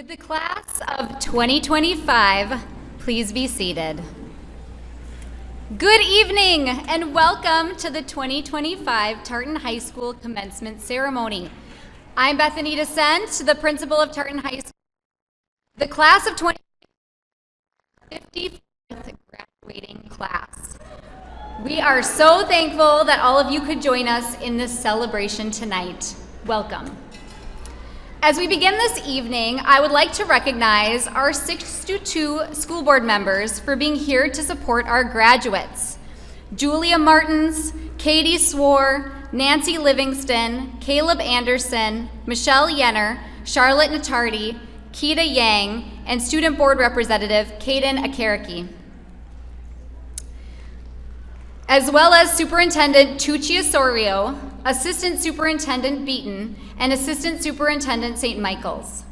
Would the class of 2025 please be seated? Good evening and welcome to the 2025 Tartan High School Commencement Ceremony. I'm Bethany Descent, the principal of Tartan High School. The class of 54th graduating class. We are so thankful that all of you could join us in this celebration tonight. Welcome. As we begin this evening, I would like to recognize our 6-2 school board members for being here to support our graduates. Julia Martins, Katie Swore, Nancy Livingston, Caleb Anderson, Michelle Yenner, Charlotte Natardi, Keita Yang, and student board representative Kaden Akaraki. As well as Superintendent Tucci Osorio, Assistant Superintendent Beaton, and Assistant Superintendent St. Michael's.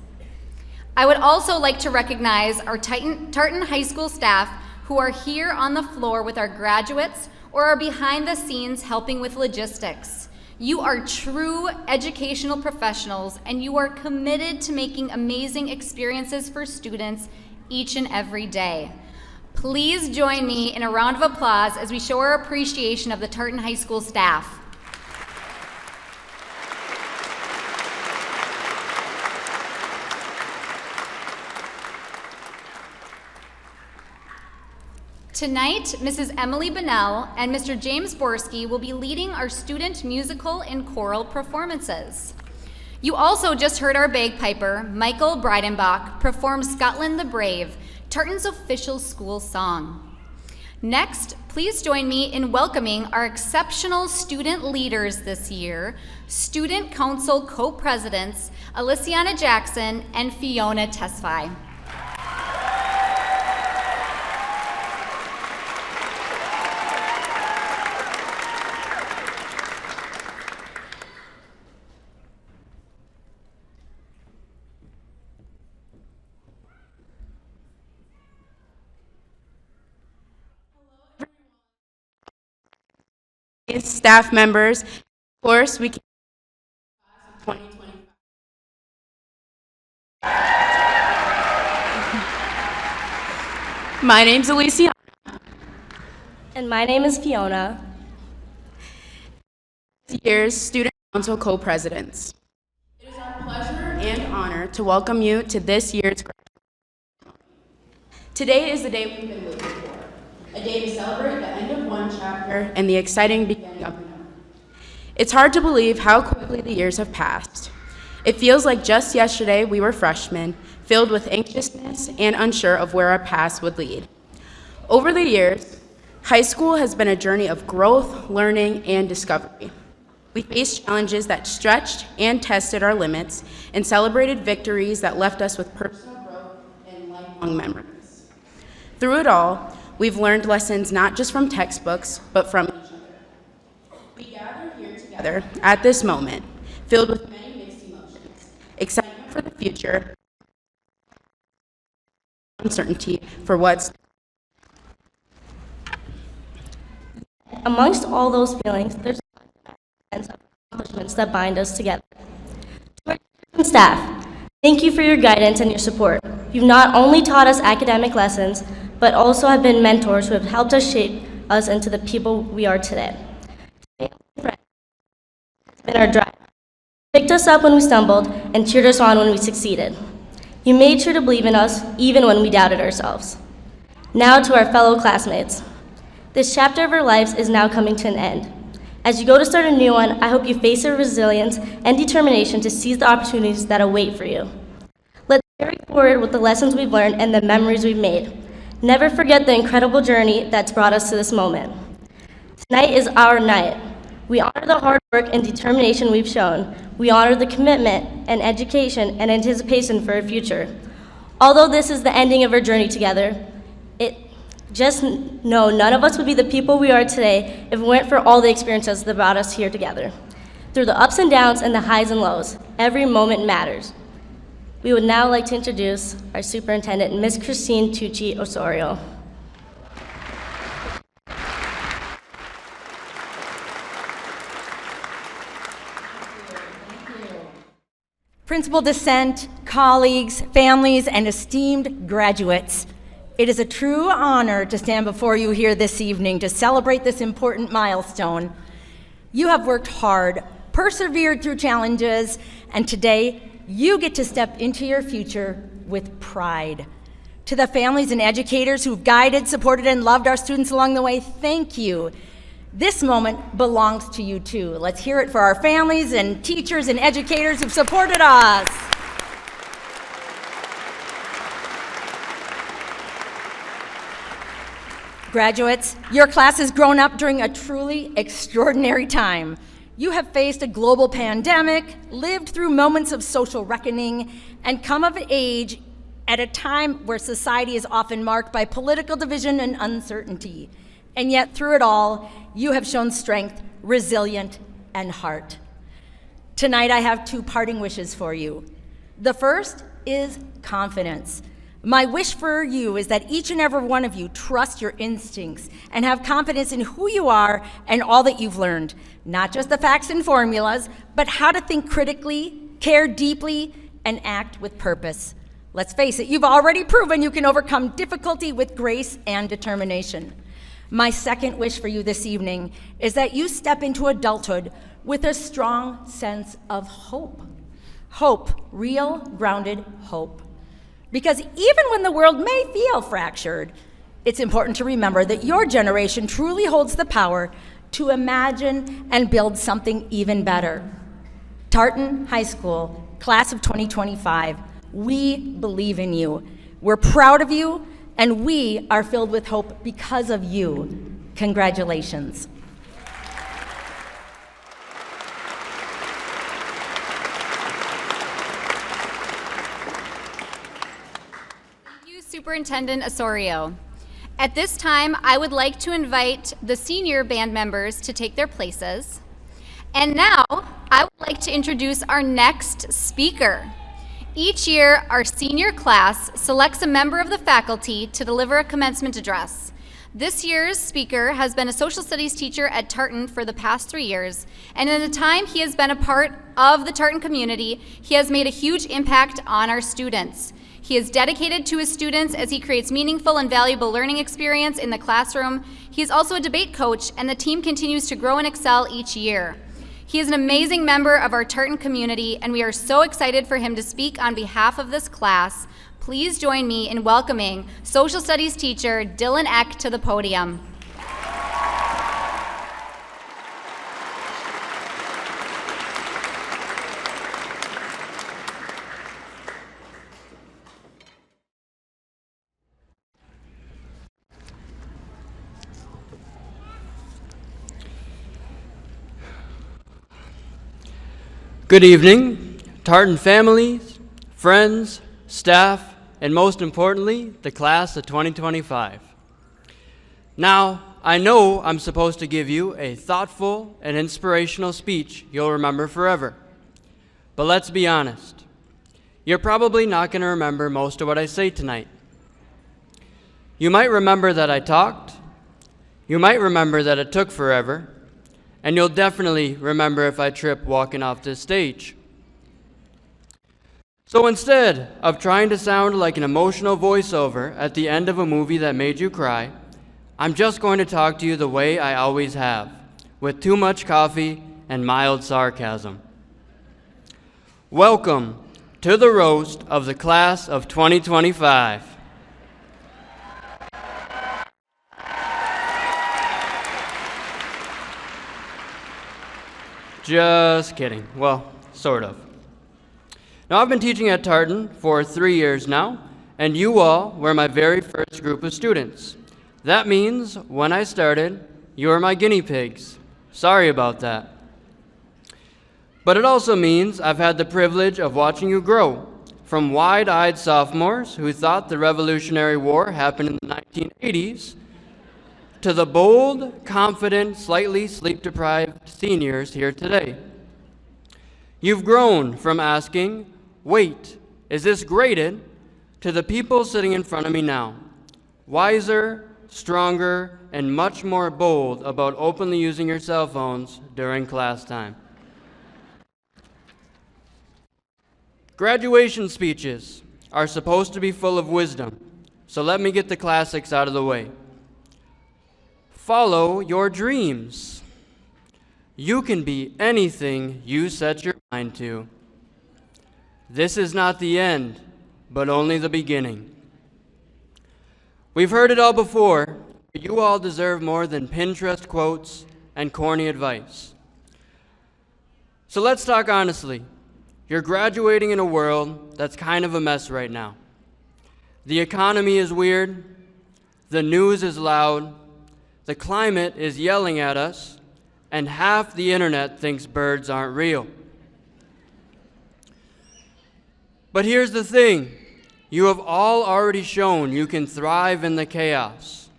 I would also like to recognize our Tartan High School staff who are here on the floor with our graduates or are behind the scenes helping with logistics. You are true educational professionals and you are committed to making amazing experiences for students each and every day. Please join me in a round of applause as we show our appreciation of the Tartan High School staff. Tonight, Mrs. Emily Bonnell and Mr. James Borski will be leading our student musical and choral performances. You also just heard our bagpiper, Michael Breidenbach, perform Scotland the Brave, Tartan's official school song. Next, please join me in welcoming our exceptional student leaders this year, Student Council co-presidents, Alyciana Jackson and Fiona Tesfaye. Staff members, of course, we can 2025. My name's Alicia. And my name is Fiona. This year's Student Council co-presidents. It is our pleasure and honor to welcome you to this year's graduation. Today is the day we've been waiting for. A day to celebrate the end of one chapter and the exciting beginning of another. It's hard to believe how quickly the years have passed. It feels like just yesterday we were freshmen, filled with anxiousness and unsure of where our paths would lead. Over the years, high school has been a journey of growth, learning, and discovery. We faced challenges that stretched and tested our limits and celebrated victories that left us with personal growth and lifelong memories. Through it all, we've learned lessons not just from textbooks, but from each other. We gather here together at this moment, filled with many mixed emotions, excitement for the future, uncertainty for what's. Amongst all those feelings, there's a sense of accomplishments that bind us together. To our teachers and staff, thank you for your guidance and your support. You've not only taught us academic lessons, but also have been mentors who have helped us shape us into the people we are today. Today, it's been our drive. You picked us up when we stumbled and cheered us on when we succeeded. You made sure to believe in us even when we doubted ourselves. Now to our fellow classmates. This chapter of our lives is now coming to an end. As you go to start a new one, I hope you face a resilience and determination to seize the opportunities that await for you. Let's carry forward with the lessons we've learned and the memories we've made. Never forget the incredible journey that's brought us to this moment. Tonight is our night. We honor the hard work and determination we've shown. We honor the commitment and education and anticipation for our future. Although this is the ending of our journey together, just know none of us would be the people we are today if it weren't for all the experiences that brought us here together. Through the ups and downs and the highs and lows, every moment matters. We would now like to introduce our superintendent, Ms. Christine Tucci Osorio. Principal Dissent, colleagues, families, and esteemed graduates, it is a true honor to stand before you here this evening to celebrate this important milestone. You have worked hard, persevered through challenges, and today you get to step into your future with pride. To the families and educators who've guided, supported, and loved our students along the way, thank you. This moment belongs to you too. Let's hear it for our families and teachers and educators who've supported us. Graduates, your class has grown up during a truly extraordinary time. You have faced a global pandemic, lived through moments of social reckoning, and come of age at a time where society is often marked by political division and uncertainty. And yet, through it all, you have shown strength, resilience, and heart. Tonight, I have two parting wishes for you. The first is confidence. My wish for you is that each and every one of you trust your instincts and have confidence in who you are and all that you've learned. Not just the facts and formulas, but how to think critically, care deeply, and act with purpose. Let's face it, you've already proven you can overcome difficulty with grace and determination. My second wish for you this evening is that you step into adulthood with a strong sense of hope. Hope, real, grounded hope. Because even when the world may feel fractured, it's important to remember that your generation truly holds the power to imagine and build something even better. Tartan High School, class of 2025, we believe in you. We're proud of you, and we are filled with hope because of you. Congratulations. Thank you, Superintendent Osorio. At this time, I would like to invite the senior band members to take their places. And now, I would like to introduce our next speaker. Each year, our senior class selects a member of the faculty to deliver a commencement address. This year's speaker has been a social studies teacher at Tartan for the past 3 years, and in the time he has been a part of the Tartan community, he has made a huge impact on our students. He is dedicated to his students as he creates meaningful and valuable learning experience in the classroom. He is also a debate coach, and the team continues to grow and excel each year. He is an amazing member of our Tartan community, and we are so excited for him to speak on behalf of this class. Please join me in welcoming social studies teacher Dylan Eck to the podium. Good evening, Tartan families, friends, staff, and most importantly, the class of 2025. Now, I know I'm supposed to give you a thoughtful and inspirational speech you'll remember forever. But let's be honest, you're probably not going to remember most of what I say tonight. You might remember that I talked, you might remember that it took forever, and you'll definitely remember if I trip walking off this stage. So instead of trying to sound like an emotional voiceover at the end of a movie that made you cry, I'm just going to talk to you the way I always have, with too much coffee and mild sarcasm. Welcome to the roast of the class of 2025. Just kidding. Well, sort of. Now, I've been teaching at Tartan for 3 years now, and you all were my very first group of students. That means when I started, you were my guinea pigs. Sorry about that. But it also means I've had the privilege of watching you grow, from wide-eyed sophomores who thought the Revolutionary War happened in the 1980s, to the bold, confident, slightly sleep-deprived seniors here today. You've grown from asking, "Wait, is this graded?" to the people sitting in front of me now, wiser, stronger, and much more bold about openly using your cell phones during class time. Graduation speeches are supposed to be full of wisdom, so let me get the classics out of the way. Follow your dreams. You can be anything you set your mind to. This is not the end, but only the beginning. We've heard it all before, but you all deserve more than Pinterest quotes and corny advice. So let's talk honestly. You're graduating in a world that's kind of a mess right now. The economy is weird, the news is loud, the climate is yelling at us, and half the internet thinks birds aren't real. But here's the thing. You have all already shown you can thrive in the chaos.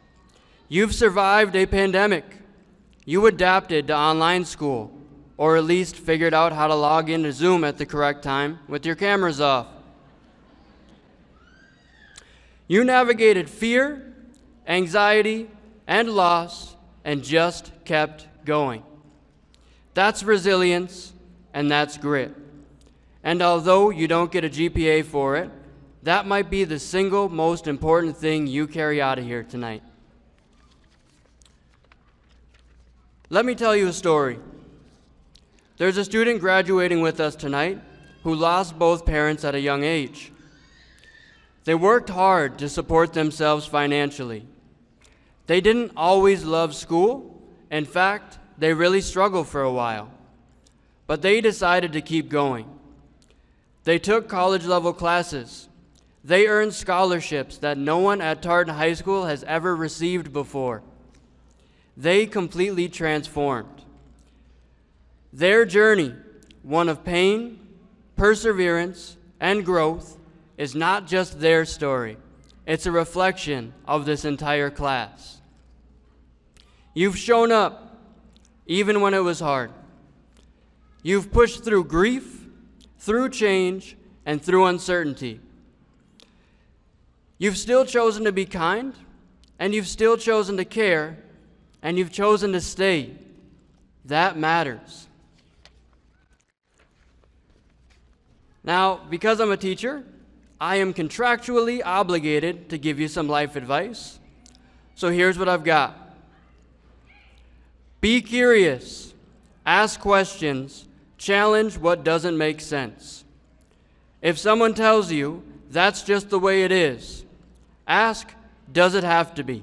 You've survived a pandemic. You adapted to online school, or at least figured out how to log into Zoom at the correct time with your cameras off. You navigated fear, anxiety, and loss, and just kept going. That's resilience, and that's grit. And although you don't get a GPA for it, that might be the single most important thing you carry out of here tonight. Let me tell you a story. There's a student graduating with us tonight who lost both parents at a young age. They worked hard to support themselves financially. They didn't always love school. In fact, they really struggled for a while. But they decided to keep going. They took college-level classes. They earned scholarships that no one at Tartan High School has ever received before. They completely transformed. Their journey, one of pain, perseverance, and growth, is not just their story. It's a reflection of this entire class. You've shown up, even when it was hard. You've pushed through grief, through change, and through uncertainty. You've still chosen to be kind, and you've still chosen to care, and you've chosen to stay. That matters. Now, because I'm a teacher, I am contractually obligated to give you some life advice. So here's what I've got. Be curious, ask questions, challenge what doesn't make sense. If someone tells you that's just the way it is, ask, does it have to be?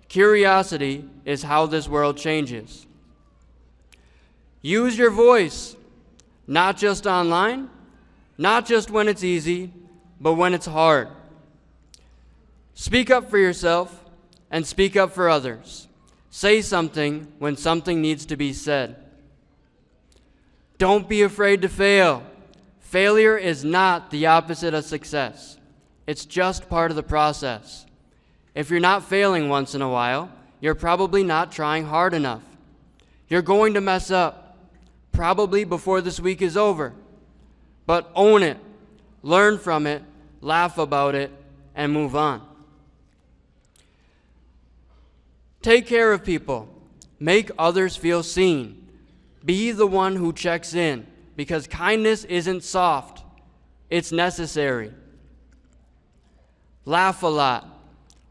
Curiosity is how this world changes. Use your voice, not just online, not just when it's easy, but when it's hard. Speak up for yourself and speak up for others. Say something when something needs to be said. Don't be afraid to fail. Failure is not the opposite of success. It's just part of the process. If you're not failing once in a while, you're probably not trying hard enough. You're going to mess up, probably before this week is over. But own it, learn from it, laugh about it, and move on. Take care of people. Make others feel seen. Be the one who checks in, because kindness isn't soft, it's necessary. Laugh a lot.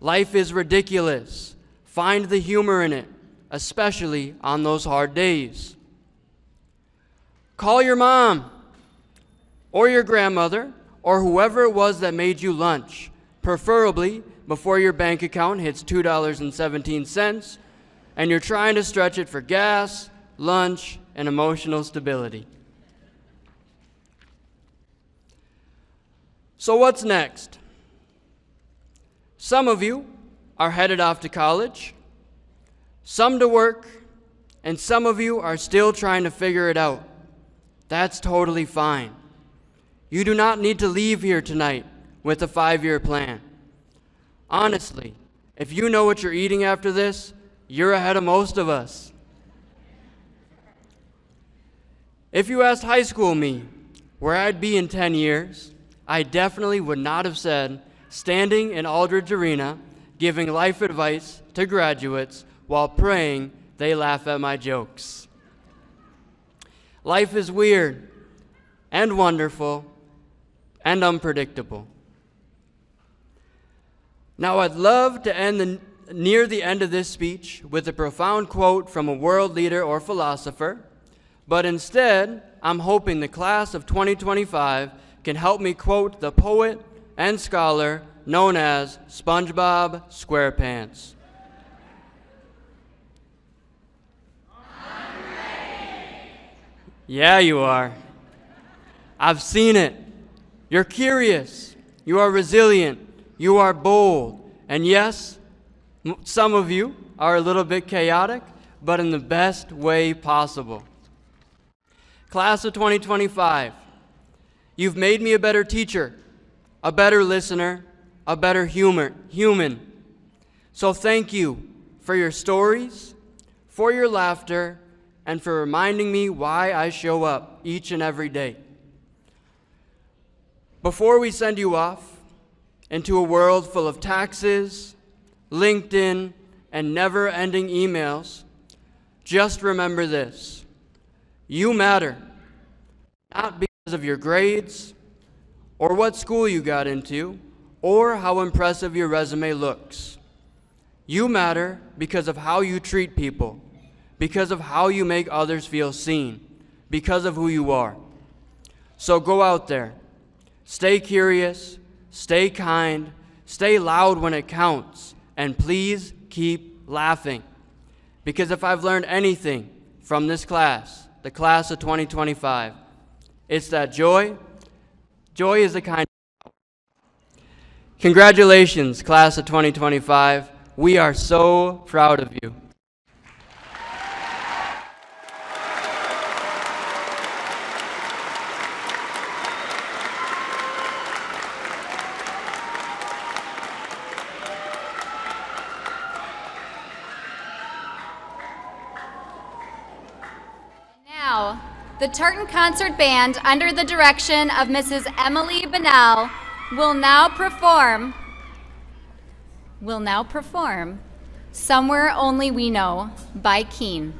Life is ridiculous. Find the humor in it, especially on those hard days. Call your mom, or your grandmother, or whoever it was that made you lunch, preferably before your bank account hits $2.17 and you're trying to stretch it for gas, lunch, and emotional stability. So what's next? Some of you are headed off to college, some to work, and some of you are still trying to figure it out. That's totally fine. You do not need to leave here tonight with a 5-year plan. Honestly, if you know what you're eating after this, you're ahead of most of us. If you asked high school me where I'd be in 10 years, I definitely would not have said standing in Aldridge Arena giving life advice to graduates while praying they laugh at my jokes. Life is weird and wonderful, and unpredictable. Now, I'd love to end near the end of this speech with a profound quote from a world leader or philosopher, but instead, I'm hoping the class of 2025 can help me quote the poet and scholar known as SpongeBob SquarePants. Yeah, you are. I've seen it. You're curious. You are resilient. You are bold. And yes, some of you are a little bit chaotic, but in the best way possible. Class of 2025, you've made me a better teacher, a better listener, a better human. So thank you for your stories, for your laughter, and for reminding me why I show up each and every day. Before we send you off into a world full of taxes, LinkedIn, and never-ending emails, just remember this. You matter, not because of your grades, or what school you got into, or how impressive your resume looks. You matter because of how you treat people, because of how you make others feel seen, because of who you are. So go out there, stay curious, stay kind, stay loud when it counts, and please keep laughing. Because if I've learned anything from this class, the class of 2025, it's that joy is the kind of... Congratulations, class of 2025. We are so proud of you. Now, the Tartan Concert Band, under the direction of Mrs. Emily Benal, will now perform Somewhere Only We Know by Keane.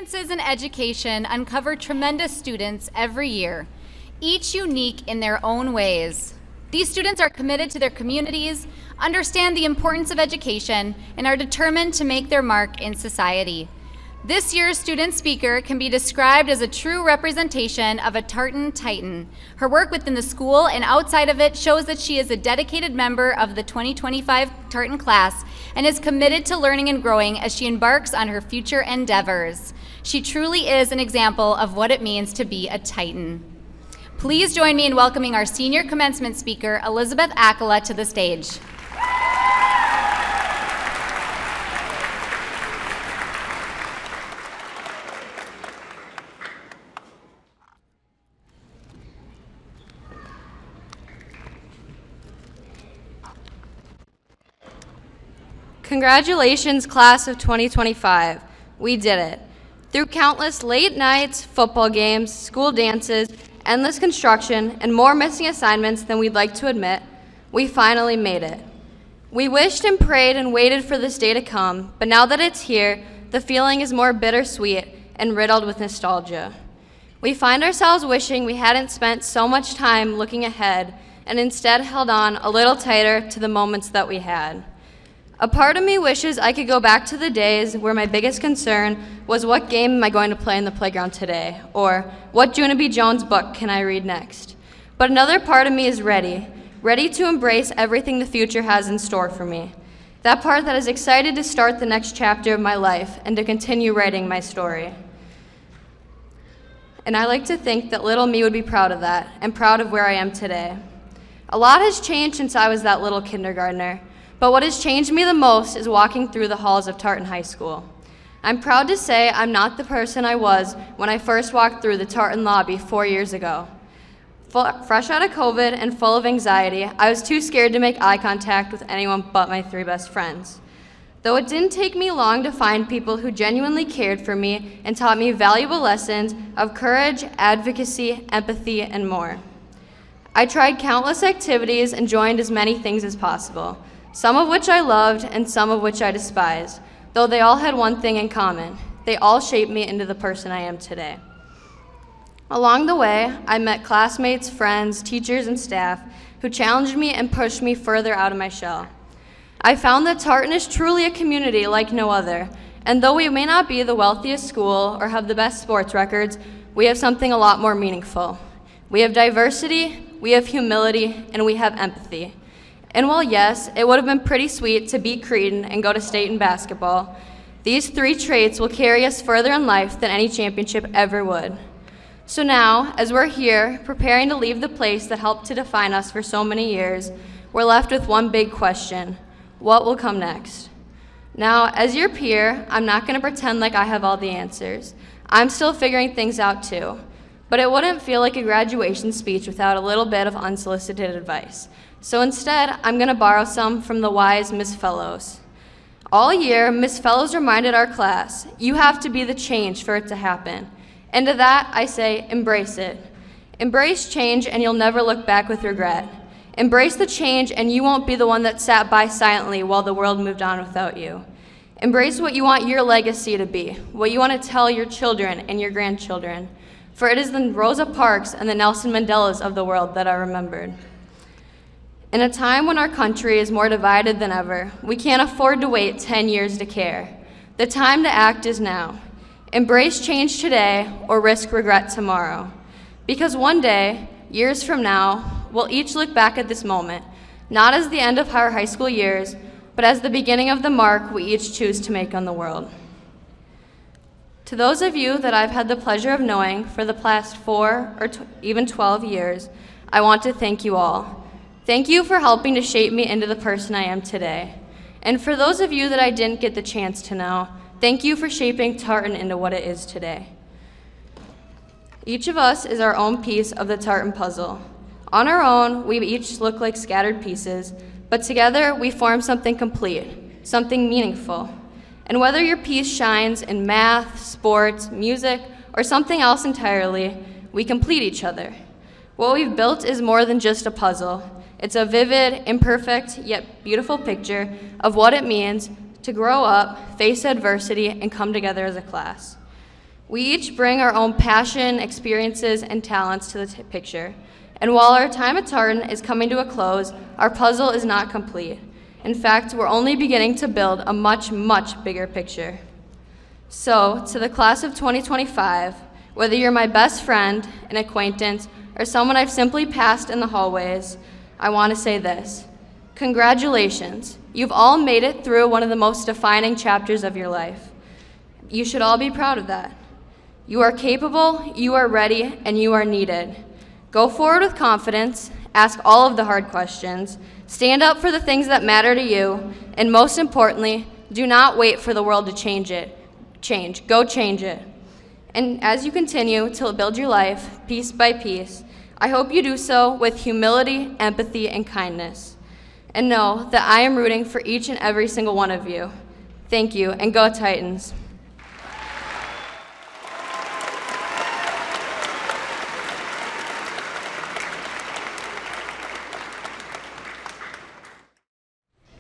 Experiences in education uncover tremendous students every year, each unique in their own ways. These students are committed to their communities, understand the importance of education, and are determined to make their mark in society. This year's student speaker can be described as a true representation of a Tartan Titan. Her work within the school and outside of it shows that she is a dedicated member of the 2025 Tartan class and is committed to learning and growing as she embarks on her future endeavors. She truly is an example of what it means to be a Titan. Please join me in welcoming our senior commencement speaker, Elizabeth Akala, to the stage. Congratulations, class of 2025. We did it. Through countless late nights, football games, school dances, endless construction, and more missing assignments than we'd like to admit, we finally made it. We wished and prayed and waited for this day to come, but now that it's here, the feeling is more bittersweet and riddled with nostalgia. We find ourselves wishing we hadn't spent so much time looking ahead and instead held on a little tighter to the moments that we had. A part of me wishes I could go back to the days where my biggest concern was what game am I going to play in the playground today, or what Junie B. Jones book can I read next. But another part of me is ready to embrace everything the future has in store for me. That part that is excited to start the next chapter of my life and to continue writing my story. And I like to think that little me would be proud of that and proud of where I am today. A lot has changed since I was that little kindergartner. But what has changed me the most is walking through the halls of Tartan High School. I'm proud to say I'm not the person I was when I first walked through the Tartan lobby 4 years ago. Fresh out of COVID and full of anxiety, I was too scared to make eye contact with anyone but my 3 best friends. Though it didn't take me long to find people who genuinely cared for me and taught me valuable lessons of courage, advocacy, empathy, and more. I tried countless activities and joined as many things as possible, some of which I loved and some of which I despised, though they all had one thing in common. They all shaped me into the person I am today. Along the way, I met classmates, friends, teachers, and staff who challenged me and pushed me further out of my shell. I found that Tartan is truly a community like no other, and though we may not be the wealthiest school or have the best sports records, we have something a lot more meaningful. We have diversity, we have humility, and we have empathy. And while yes, it would have been pretty sweet to beat Cretin and go to state in basketball, these 3 traits will carry us further in life than any championship ever would. So now, as we're here, preparing to leave the place that helped to define us for so many years, we're left with one big question: what will come next? Now, as your peer, I'm not going to pretend like I have all the answers. I'm still figuring things out too. But it wouldn't feel like a graduation speech without a little bit of unsolicited advice. So instead, I'm going to borrow some from the wise Miss Fellows. All year, Miss Fellows reminded our class, you have to be the change for it to happen. And to that, I say, embrace it. Embrace change and you'll never look back with regret. Embrace the change and you won't be the one that sat by silently while the world moved on without you. Embrace what you want your legacy to be, what you want to tell your children and your grandchildren. For it is the Rosa Parks and the Nelson Mandelas of the world that are remembered. In a time when our country is more divided than ever, we can't afford to wait 10 years to care. The time to act is now. Embrace change today or risk regret tomorrow. Because one day, years from now, we'll each look back at this moment, not as the end of our high school years, but as the beginning of the mark we each choose to make on the world. To those of you that I've had the pleasure of knowing for the past 4 or even 12 years, I want to thank you all. Thank you for helping to shape me into the person I am today. And for those of you that I didn't get the chance to know, thank you for shaping Tartan into what it is today. Each of us is our own piece of the Tartan puzzle. On our own, we each look like scattered pieces, but together we form something complete, something meaningful. And whether your piece shines in math, sports, music, or something else entirely, we complete each other. What we've built is more than just a puzzle. It's a vivid, imperfect, yet beautiful picture of what it means to grow up, face adversity, and come together as a class. We each bring our own passion, experiences, and talents to the picture. And while our time at Tartan is coming to a close, our puzzle is not complete. In fact, we're only beginning to build a much, much bigger picture. So, to the class of 2025, whether you're my best friend, an acquaintance, or someone I've simply passed in the hallways, I want to say this. Congratulations. You've all made it through one of the most defining chapters of your life. You should all be proud of that. You are capable, you are ready, and you are needed. Go forward with confidence, ask all of the hard questions, stand up for the things that matter to you, and most importantly, do not wait for the world to change, go change it. And as you continue to build your life, piece by piece, I hope you do so with humility, empathy, and kindness. And know that I am rooting for each and every single one of you. Thank you, and go Titans.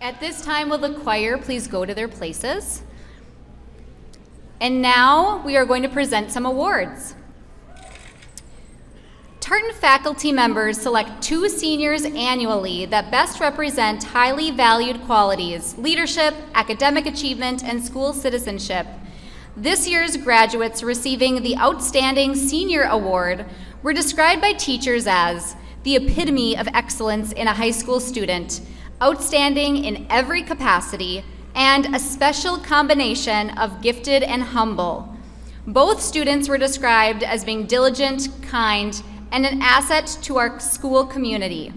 At this time, will the choir please go to their places? And now we are going to present some awards. Tartan faculty members select 2 seniors annually that best represent highly valued qualities, leadership, academic achievement, and school citizenship. This year's graduates receiving the Outstanding Senior Award were described by teachers as the epitome of excellence in a high school student, outstanding in every capacity, and a special combination of gifted and humble. Both students were described as being diligent, kind, and an asset to our school community.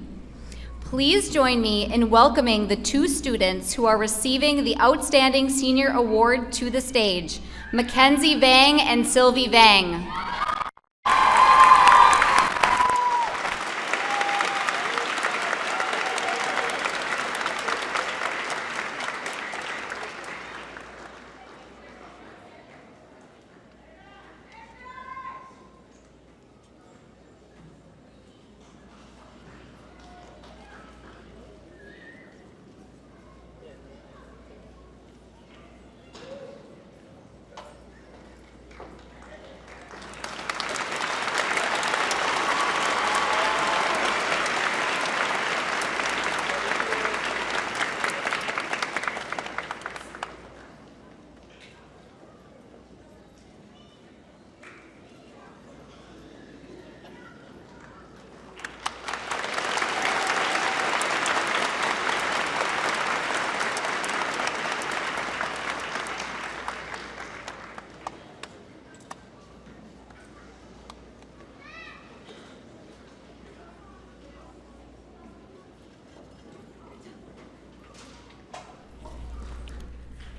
Please join me in welcoming the 2 students who are receiving the Outstanding Senior Award to the stage, Mackenzie Vang and Sylvie Vang.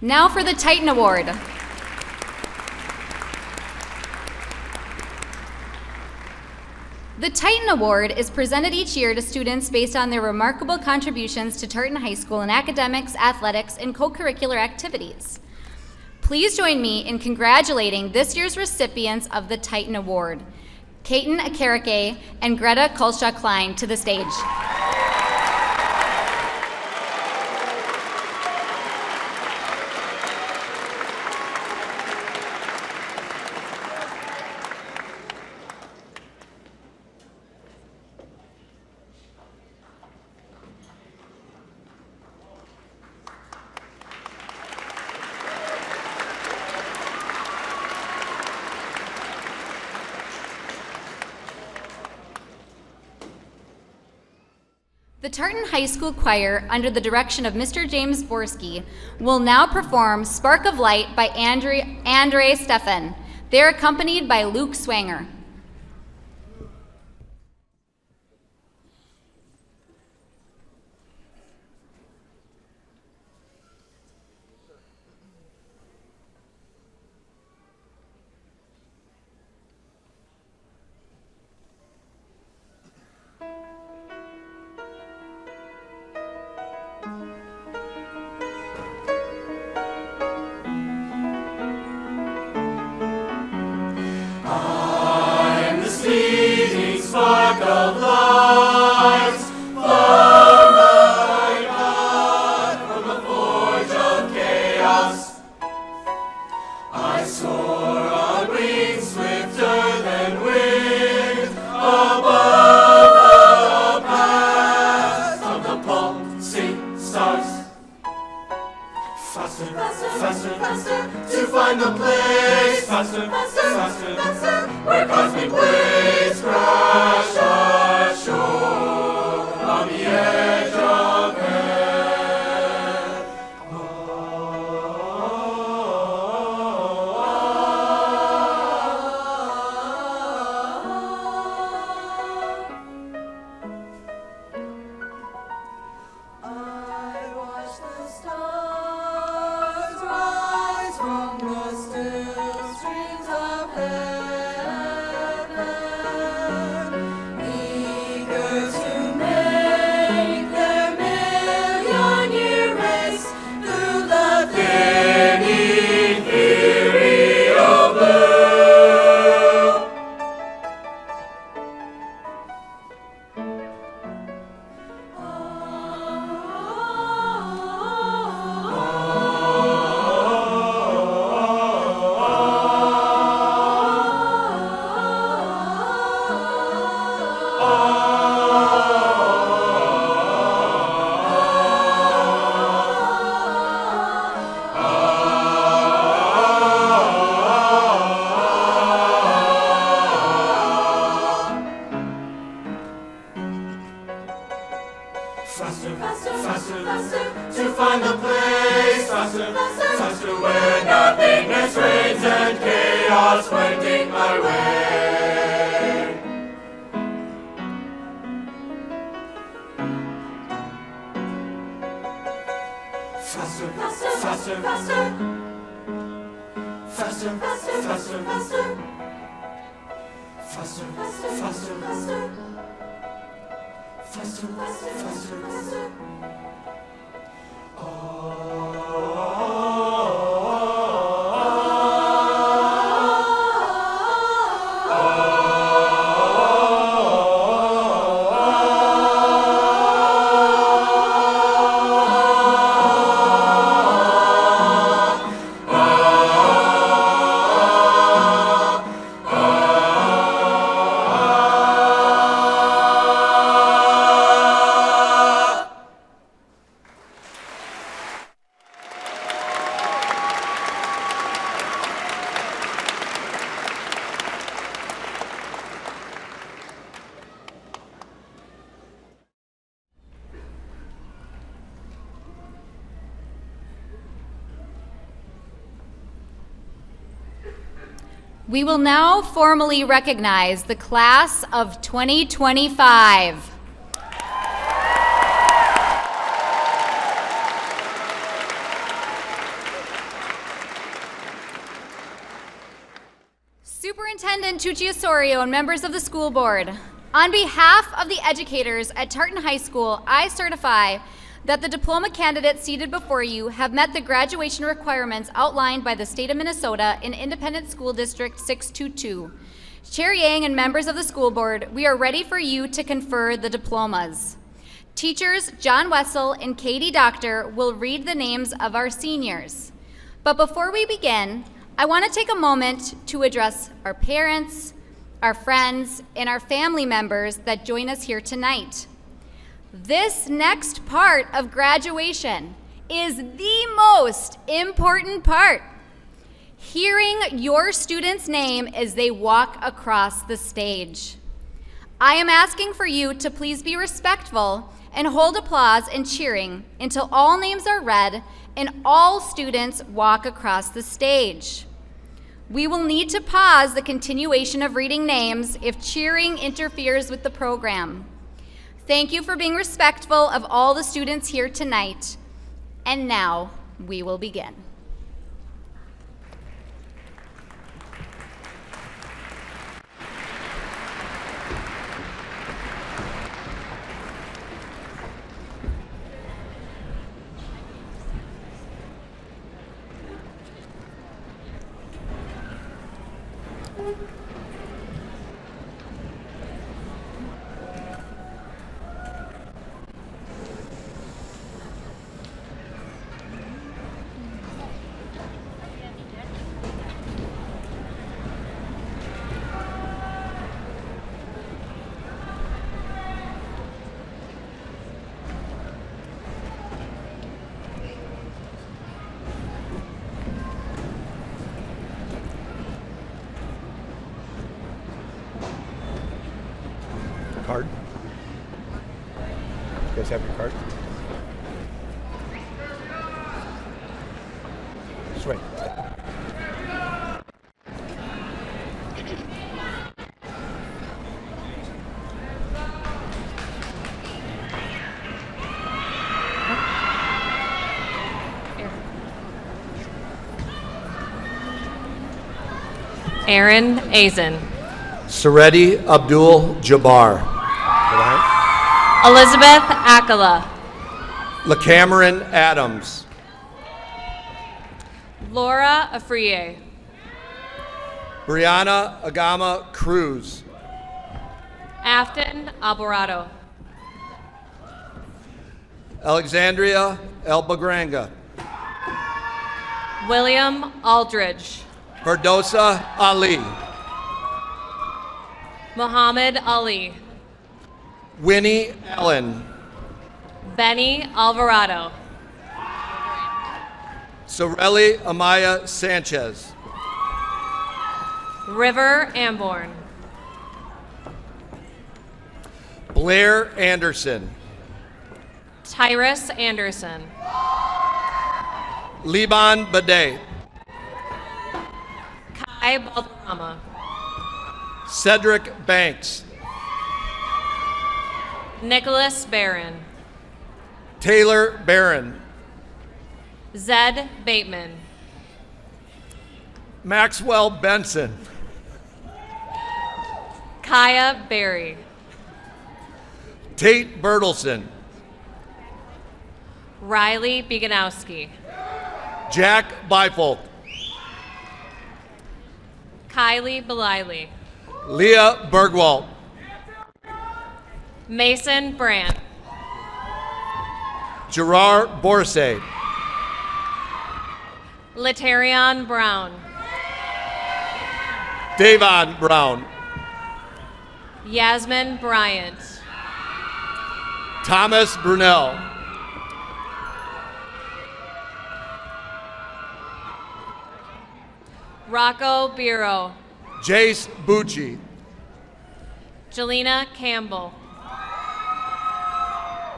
Now for the Titan Award. The Titan Award is presented each year to students based on their remarkable contributions to Tartan High School in academics, athletics, and co-curricular activities. Please join me in congratulating this year's recipients of the Titan Award, Kaiten Akarike and Greta Kulshaw-Klein, to the stage. The Tartan High School Choir, under the direction of Mr. James Borski, will now perform Spark of Light by Andre Steffen. They are accompanied by Luke Swanger. Spark of light from thy path, from the forge of chaos. I soar on wings. Faster, faster, faster, to find the place. Faster, faster, where nothingness reigns and chaos wending my way. Faster, faster, faster, faster, faster, faster, faster, faster, faster, faster, faster. Faster, faster, faster, faster. We will now formally recognize the class of 2025. Superintendent Tucci Osorio and members of the school board, on behalf of the educators at Tartan High School, I certify that the diploma candidates seated before you have met the graduation requirements outlined by the state of Minnesota in Independent School District 622. Chair Yang and members of the school board, we are ready for you to confer the diplomas. Teachers John Wessel and Katie Doctor will read the names of our seniors. But before we begin, I want to take a moment to address our parents, our friends, and our family members that join us here tonight. This next part of graduation is the most important part. Hearing your student's name as they walk across the stage. I am asking for you to please be respectful and hold applause and cheering until all names are read and all students walk across the stage. We will need to pause the continuation of reading names if cheering interferes with the program. Thank you for being respectful of all the students here tonight. And now, we will begin. Card? You guys have your card? Sweet. Aaron Azen. Saredi Abdul Jabbar. Elizabeth Akala. LaCameron Adams. Laura Afriye. Brianna Agama Cruz. Afton Alvarado. Alexandria Elbagranga. William Aldridge. Verdosa Ali. Muhammad Ali. Winnie Allen. Benny Alvarado. Sorelli Amaya Sanchez. River Amborn. Blair Anderson. Tyrus Anderson. Liban Bade. Kai Balderrama. Cedric Banks. Nicholas Barron. Taylor Barron. Zed Bateman. Maxwell Benson. Kaya Berry. Tate Bertelson. Riley Beganowski. Jack Bifolk. Kylie Beliley. Leah Bergwald. Mason Brandt. Gerard Borsay. Latarion Brown. Davon Brown. Yasmin Bryant. Thomas Brunel. Rocco Biro. Jace Bucci. Jelena Campbell.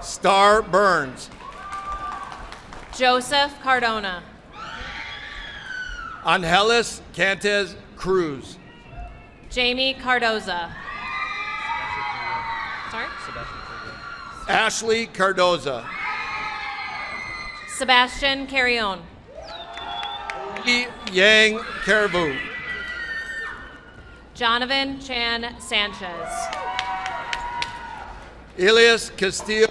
Star Burns. Joseph Cardona. Angeles Cantes Cruz. Jamie Cardoza. Sorry? Ashley Cardoza. Sebastian Carrion. Yi Yang Caribou. Jonathan Chan Sanchez. Elias Castillo.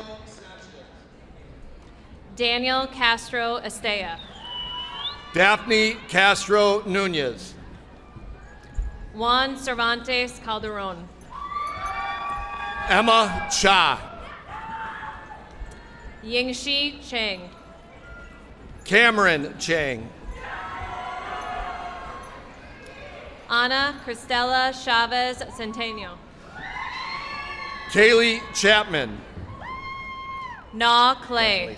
Daniel Castro Estea. Daphne Castro Nunez. Juan Cervantes Calderon. Emma Cha. Yingxi Cheng. Cameron Chang. Ana Cristela Chavez Centeno. Kaylee Chapman. Na Clay.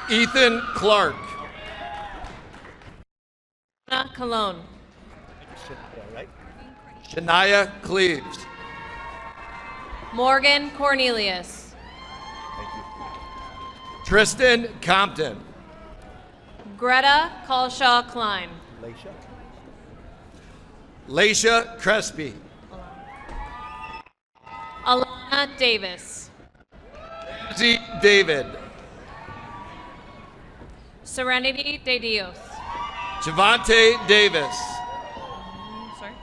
Ethan Clark. Anna Cologne. Shania Cleaves. Morgan Cornelius. Tristan Compton. Greta Kalshaw Klein. Laisha Crespi. Alana Davis. Z. David. Serenity De Dios. Javante Davis. Sorry?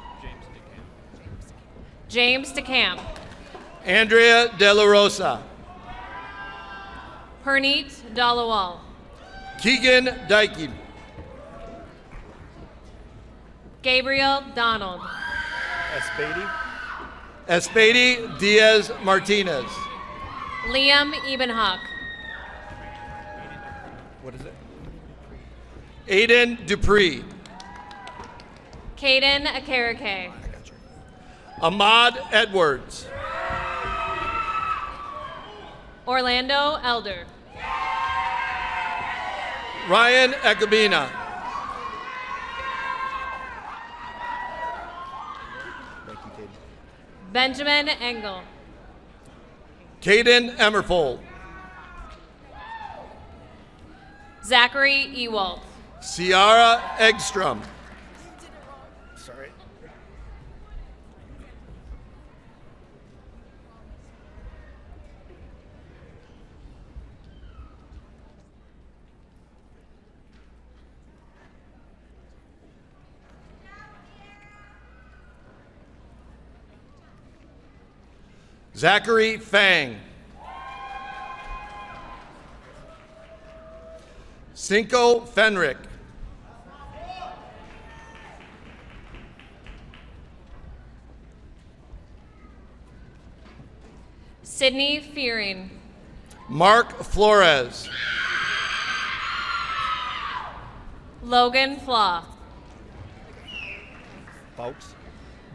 James DeCamp. Andrea De La Rosa. Perneet Dalawal. Keegan Dykey. Gabriel Donald. Espady Diaz Martinez. Liam Ebenhock. Aiden Dupree. Caden Akarake. Ahmad Edwards. Orlando Elder. Ryan Ekabina. Benjamin Engel. Caden Emmerfold. Zachary Ewald. Ciara Egstrom. Zachary Fang. Cinco Fenrick. Sydney Fearing. Mark Flores. Logan Flaw.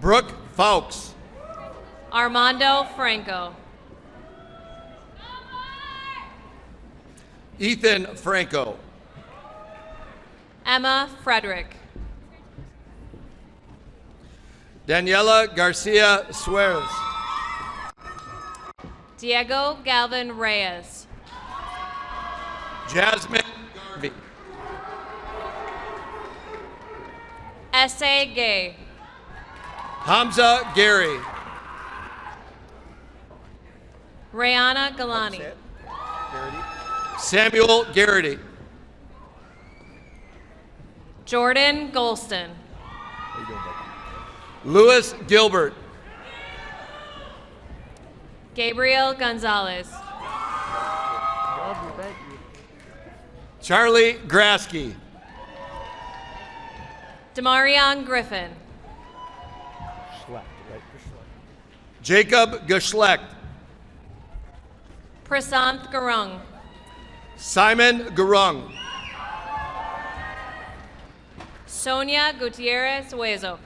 Brooke Fawkes. Armando Franco. Ethan Franco. Emma Frederick. Daniela Garcia Suarez. Diego Galvin Reyes. Jasmine Garvey. S.A. Gay. Hamza Gary. Rayana Galani. Samuel Garrity. Jordan Golston. Louis Gilbert. Gabriel Gonzalez. Charlie Grasky. Demarion Griffin. Jacob Geschlecht. Prasanth Gurung. Simon Gurung. Sonia Gutierrez Huezo.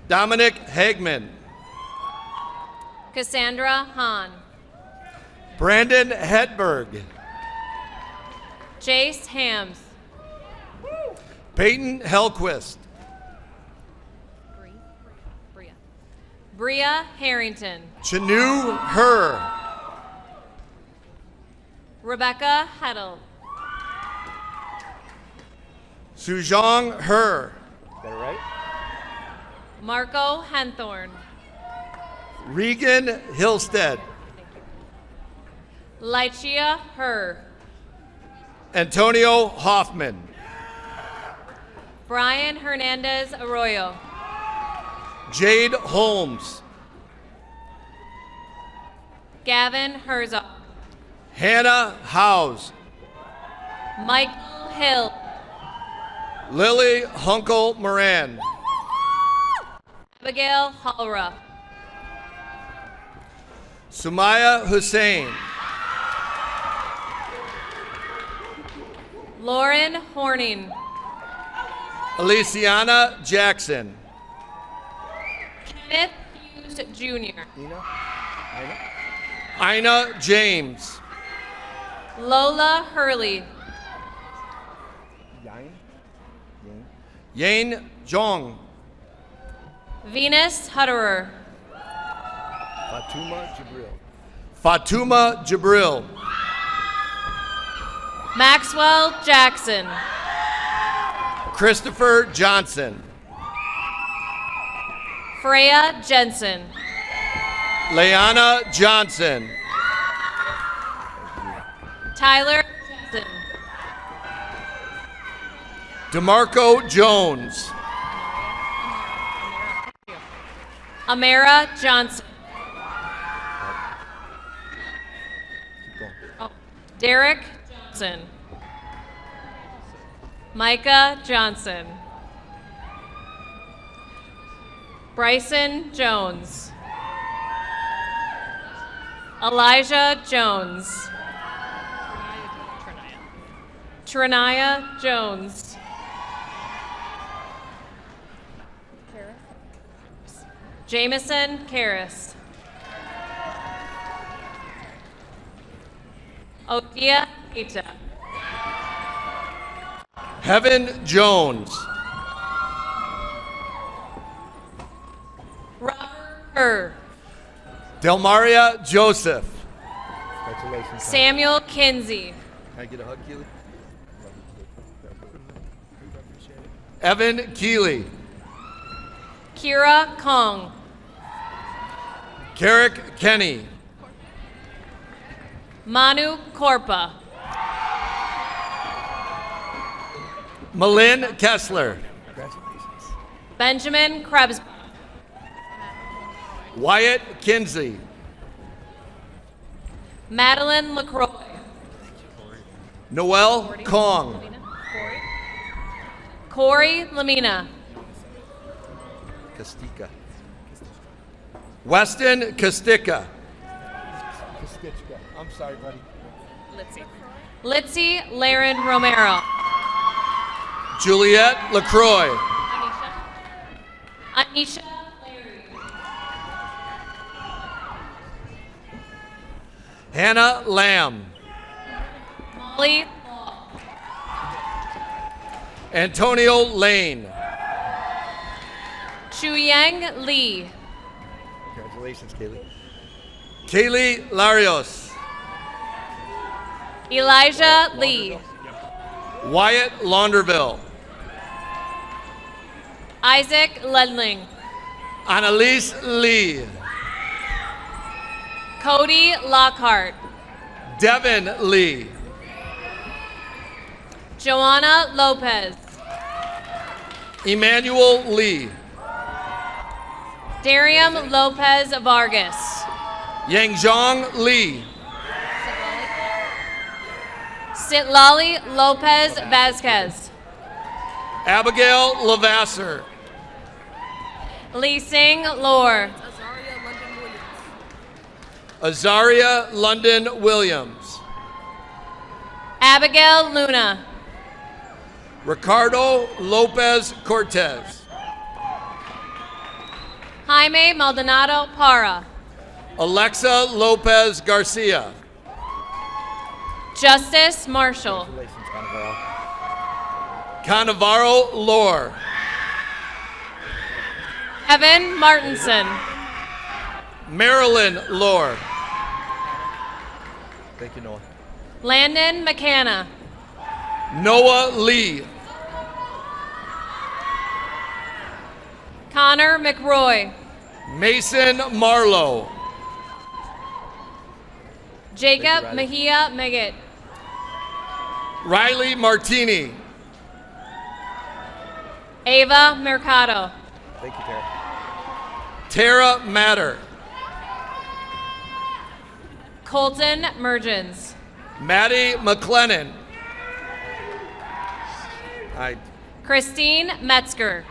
Dominic Hagman. Cassandra Hahn. Brandon Hedberg. Jace Hams. Peyton Hellquist. Bria Harrington. Chanu Her. Rebecca Heddle. Sujong Her. Marco Henthorn. Regan Hillstead. Lychia Her. Antonio Hoffman. Brian Hernandez Arroyo. Jade Holmes. Gavin Herzog. Hannah Howes. Michael Hill. Lily Hunkel Moran. Abigail Hallra. Sumaya Hussein. Lauren Horning. Aliciana Jackson. Kenneth Hughes Jr. Ina James. Lola Hurley. Yane Jong. Venus Hutterer. Fatuma Jabril. Maxwell Jackson. Christopher Johnson. Freya Jensen. Leanna Johnson. Tyler Jensen. DeMarco Jones. Amara Johnson. Derek Johnson. Micah Johnson. Bryson Jones. Elijah Jones. Trinaya Jones. Jameson Karras. Odia Keita. Heaven Jones. Robert Kerr. Delmaria Joseph. Samuel Kinsey. Can I get a hug, Keely? Evan Keeley. Kira Kong. Carrick Kenny. Manu Korpa. Malin Kessler. Benjamin Krebs. Wyatt Kinsey. Madeline LaCroix. Noel Kong. Corey Lamina. Castica. Weston Castica. I'm sorry, buddy. Litzy Laren Romero. Juliette LaCroix. Anisha Larry. Hannah Lamb. Molly Antonio Lane. Chuyang Lee. Congratulations, Kaylee. Kaylee Larios. Elijah Lee. Wyatt Launderville. Isaac Ledling. Annalise Lee. Cody Lockhart. Devin Lee. Joanna Lopez. Emmanuel Lee. Darium Lopez Vargas. Yangzhong Lee. Sitlali Lopez Vasquez. Abigail Lavasser. Lee Sing Lore. Azaria London Williams. Abigail Luna. Ricardo Lopez Cortez. Jaime Maldonado Para. Alexa Lopez Garcia. Justice Marshall. Cannavaro Lore. Evan Martinson. Marilyn Lore. Thank you, Noah. Landon McCanna. Noah Lee. Connor McRoy. Mason Marlowe. Jacob Mejia Meggett. Riley Martini. Ava Mercado. Thank you, Tara. Tara Matter. Colton Mergens. Maddie McLennan. Christine Metzger.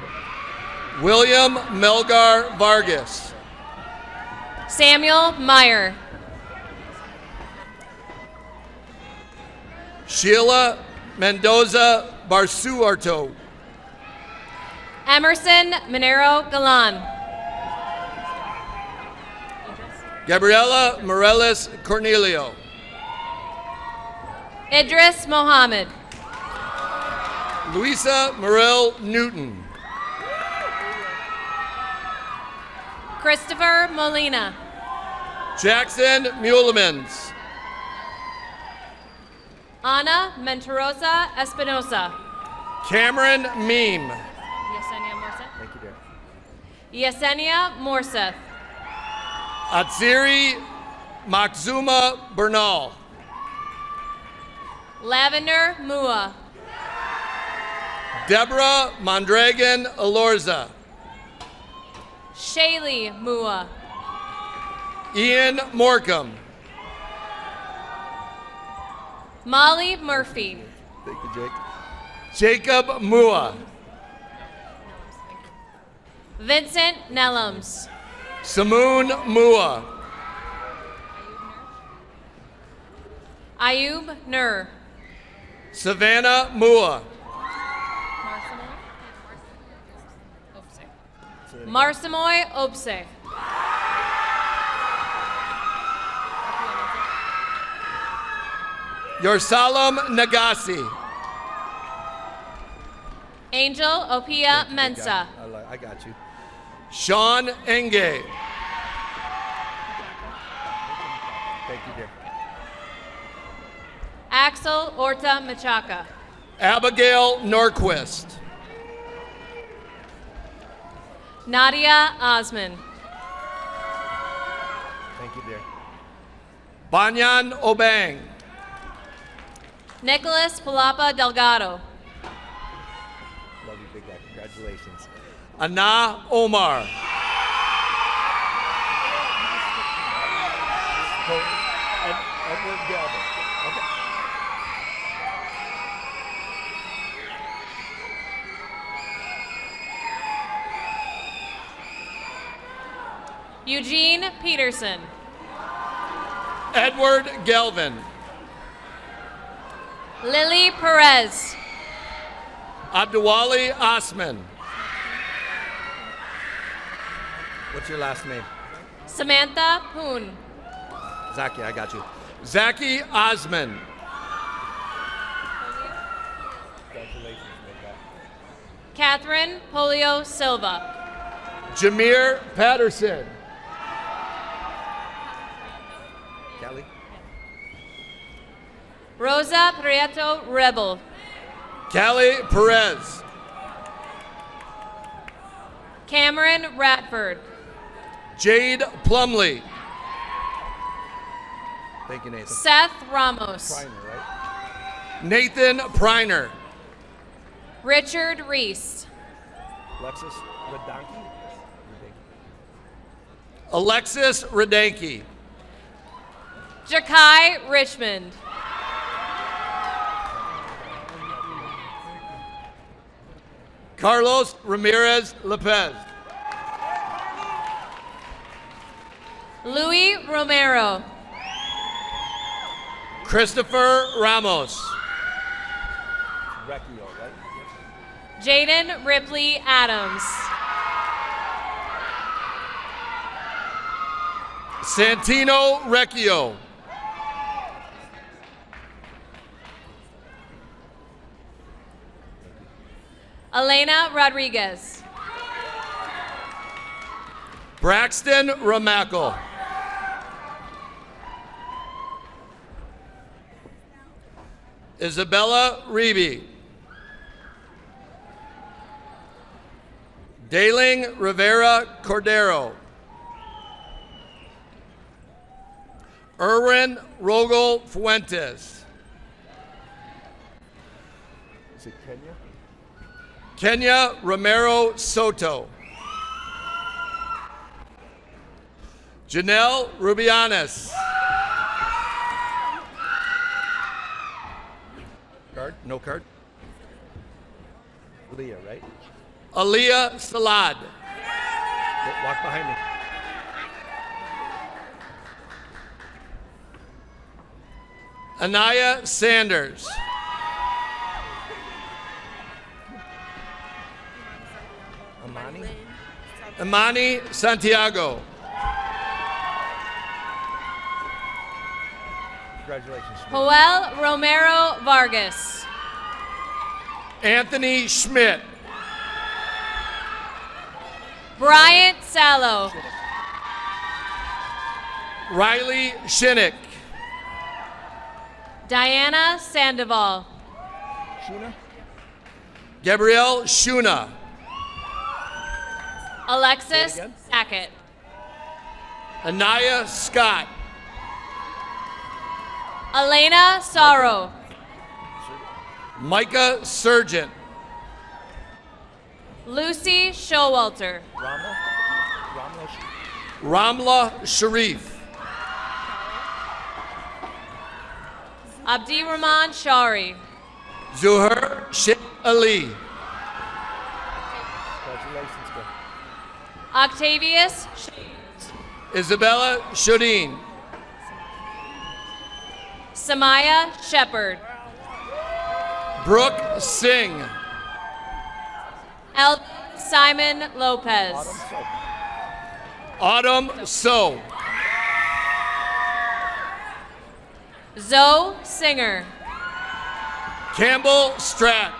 William Melgar Vargas. Samuel Meyer. Sheila Mendoza Barsuarto. Emerson Minero Galan. Gabriela Morales Cornelio. Idris Mohammed. Luisa Morel Newton. Christopher Molina. Jackson Mulemans. Ana Mentirosa Espinosa. Cameron Meme. Yesenia Morseth. Thank you, Derek. Yesenia Morseth. Atsiri Makzuma Bernal. Lavender Mua. Deborah Mondragon Alorza. Shaylee Mua. Ian Morcom. Molly Murphy. Thank you, Jake. Jacob Mua. Vincent Nellums. Samoon Mua. Ayub Nur. Savannah Mua. Marsamoy Obse. Yorsalam Nagasi. Angel Opia Mensa. I got you. Sean Enge. Thank you, Derek. Axel Orta Machaca. Abigail Norquist. Nadia Osman. Thank you, Derek. Banyan Obang. Nicholas Palapa Delgado. Love you, big guy. Congratulations. Ana Omar. Edward Galvin. Okay. Eugene Peterson. Edward Galvin. Lily Perez. Abdulwali Osman. What's your last name? Samantha Poon. Zaki, I got you. Zaki Osman. Congratulations, big guy. Catherine Polio Silva. Jameer Patterson. Kelly. Rosa Prieto Rebel. Callie Perez. Cameron Ratford. Jade Plumley. Thank you, Nathan. Seth Ramos. Priner, right? Nathan Priner. Richard Reese. Alexis Radonki. Alexis Radanke. Jakai Richmond. Carlos Ramirez Lopez. Louis Romero. Christopher Ramos. Recchio, right? Jaden Ripley Adams. Santino Recchio. Elena Rodriguez. Braxton Ramackle. Isabella Reby. Daling Rivera Cordero. Erwin Rogel Fuentes. Is it Kenya? Kenya Romero Soto. Janelle Rubianes. Card? No card? Leah, right? Aaliyah Salad. Walk behind me. Anaya Sanders. Amani? Imani Santiago. Congratulations. Joel Romero Vargas. Anthony Schmidt. Bryant Sallow. Riley Shinnick. Diana Sandoval. Shuna? Gabrielle Shuna. Alexis again. Sackett. Anaya Scott. Elena Sorrow. Micah Surgeon. Lucy Showalter. Ramla? Ramla Sharif. Abdirahman Shari. Zuhair Sheikh Ali. Congratulations, girl. Octavius Isabella Shodin. Samaya Shepard. Brooke Singh. Elvin Simon Lopez. Autumn So. Zoe Singer. Campbell Strack.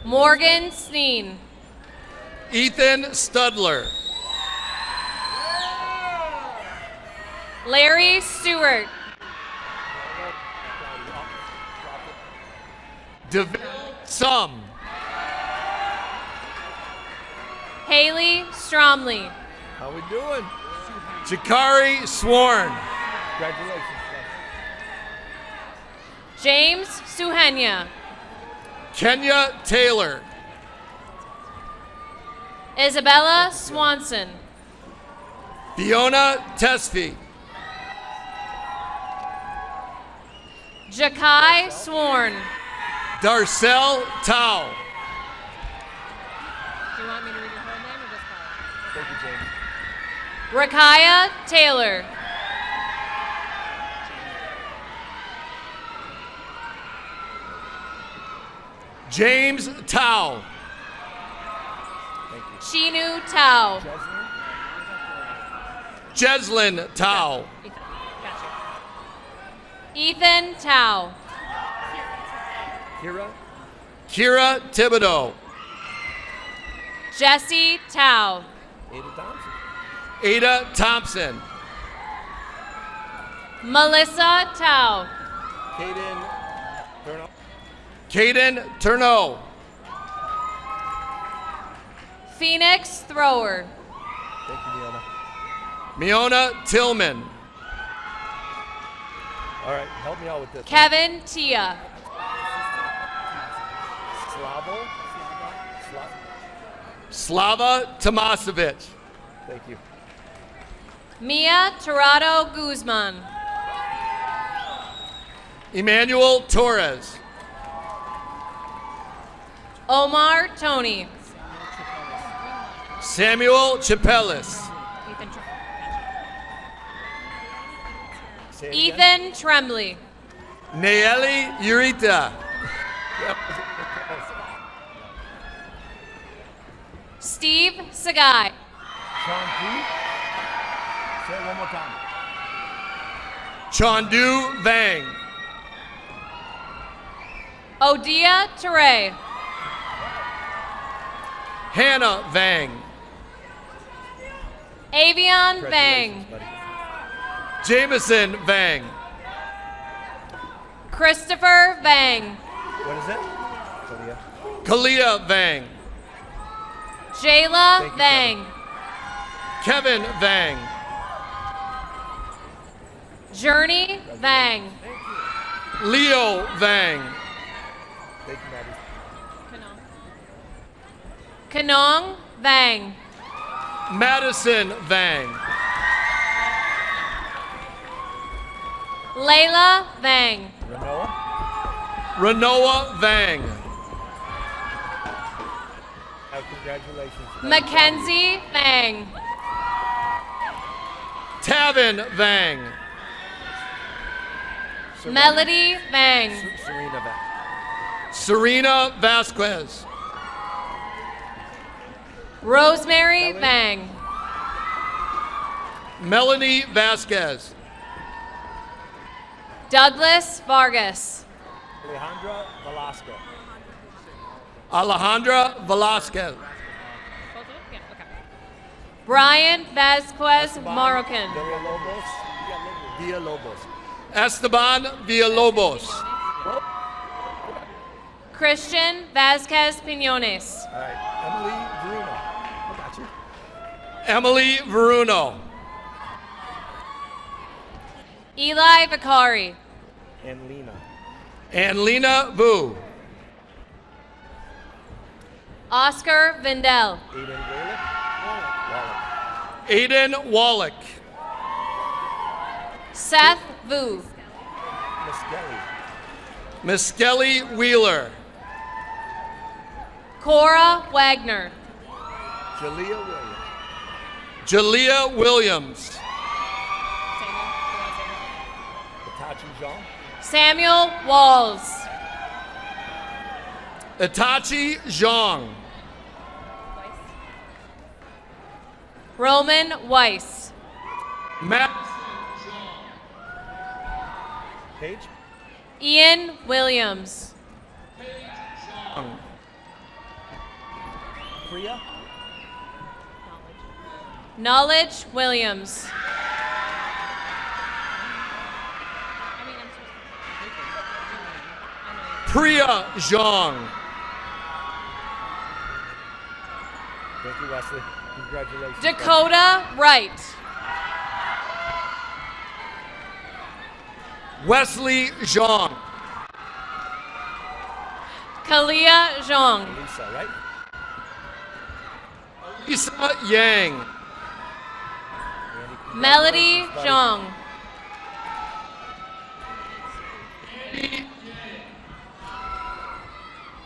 Morgan Sneen. Ethan Studler. Larry Stewart. Deville Sum. Haley Stromley. How we doing? Jakari Sworn. Congratulations, girl. James Suhenya. Kenya Taylor. Isabella Swanson. Fiona Tesfi. Jakai Sworn. Darcel Tao. Do you want me to read your whole name or just call Thank you, James. it? Rakaya Taylor. James Tao. Shinu Tao. Jeslyn Tao. Ethan Tao. Kira Thibodeau. Jesse Tao. Ada Thompson. Ada Thompson. Melissa Tao. Caden Turno. Caden Turno. Phoenix Thrower. Thank you, Leona. Miona Tillman. All right, help me out with this. Kevin Tia. Slavo. Slava Tomasevich. Thank you. Mia Tirado Guzman. Emmanuel Torres. Omar Tony. Samuel Chapelis. Say it again. Ethan Tremblay. Nayeli Urita. Steve Sagai. Sean P. Say it one more time. Chandu Vang. Odia Ture. Hannah Vang. Avion Congratulations, Vang. buddy. Jameson Vang. Christopher Vang. What is it? Kalia. Kalia Vang. Jayla Thank you, Vang. Kevin Vang. Journey Vang. Leo Vang. Thank you, Maddie. Kanong Vang. Madison Vang. Layla Vang. Renoa. Renoa Vang. Congratulations. Mackenzie Vang. Tavin Vang. Melody Vang. Serena Vang. Serena Vasquez. Rosemary Vang. Melanie Vasquez. Douglas Vargas. Alejandra Velasco. Alejandra Velasquez. Brian Vasquez Marroquin. Villalobos. Villalobos. Esteban Villalobos. Christian Vasquez Pinones. All right, Emily Bruno. I got you. Emily Veruno. Eli Vicari. And Lena. And Lena Vu. Oscar Vindel. Aiden Wallach. Aiden Wallach. Seth Vu. Miss Gelly. Miss Kelly Wheeler. Cora Wagner. Jalea Williams. Jalea Williams. Itachi Jean. Samuel Walls. Itachi Zhang. Roman Weiss. Matt Paige. Ian Williams. Priya. Knowledge Williams. Priya Zhang. Thank you, Wesley. Congratulations. Dakota Wright. Wesley Zhang. Kalia Zhang. Lisa, right? Lisa Yang. Randy, Melody congratulations, buddy. Zhang.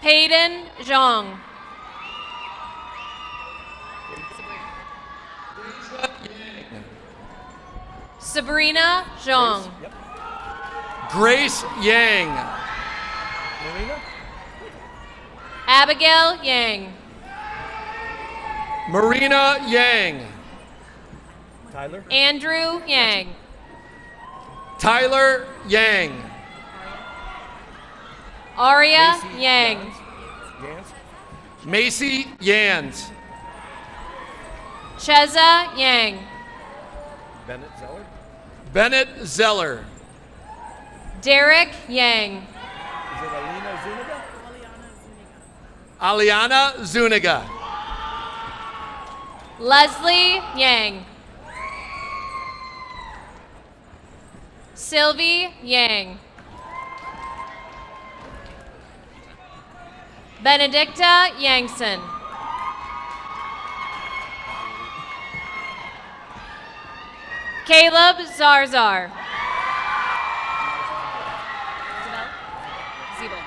Peyton Zhang. Sabrina Zhang. Yep. Grace Yang. Marina. Abigail Yang. Marina Yang. Tyler. Andrew Yang. Tyler Yang. Aria Macy Yang. Yans. Macy Yans. Cheza Yang. Bennett Zeller. Bennett Zeller. Derek Yang. Is it Alina Zuniga? Aliana Zuniga. Leslie Yang. Sylvie Yang. Benedicta Yangson. Caleb Zarzar. Ziebel.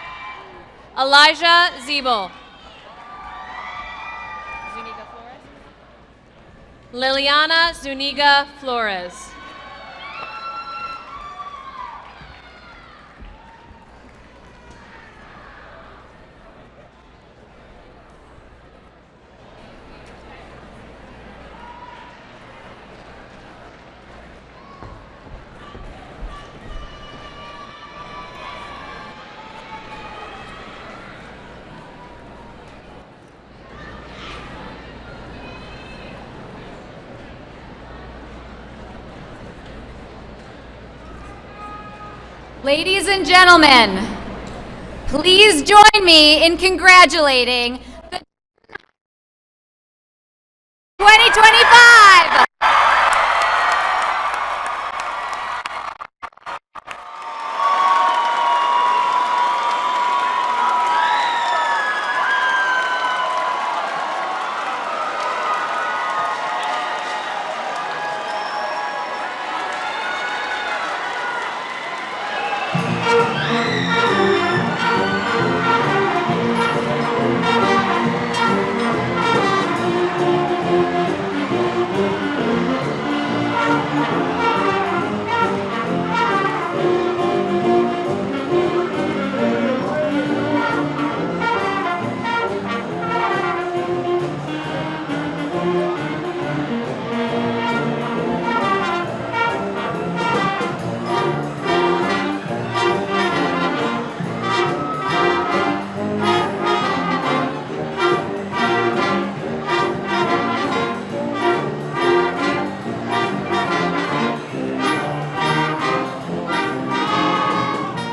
Elijah Ziebel. Zuniga Flores. Liliana Zuniga Flores. Ladies and gentlemen, please join me in congratulating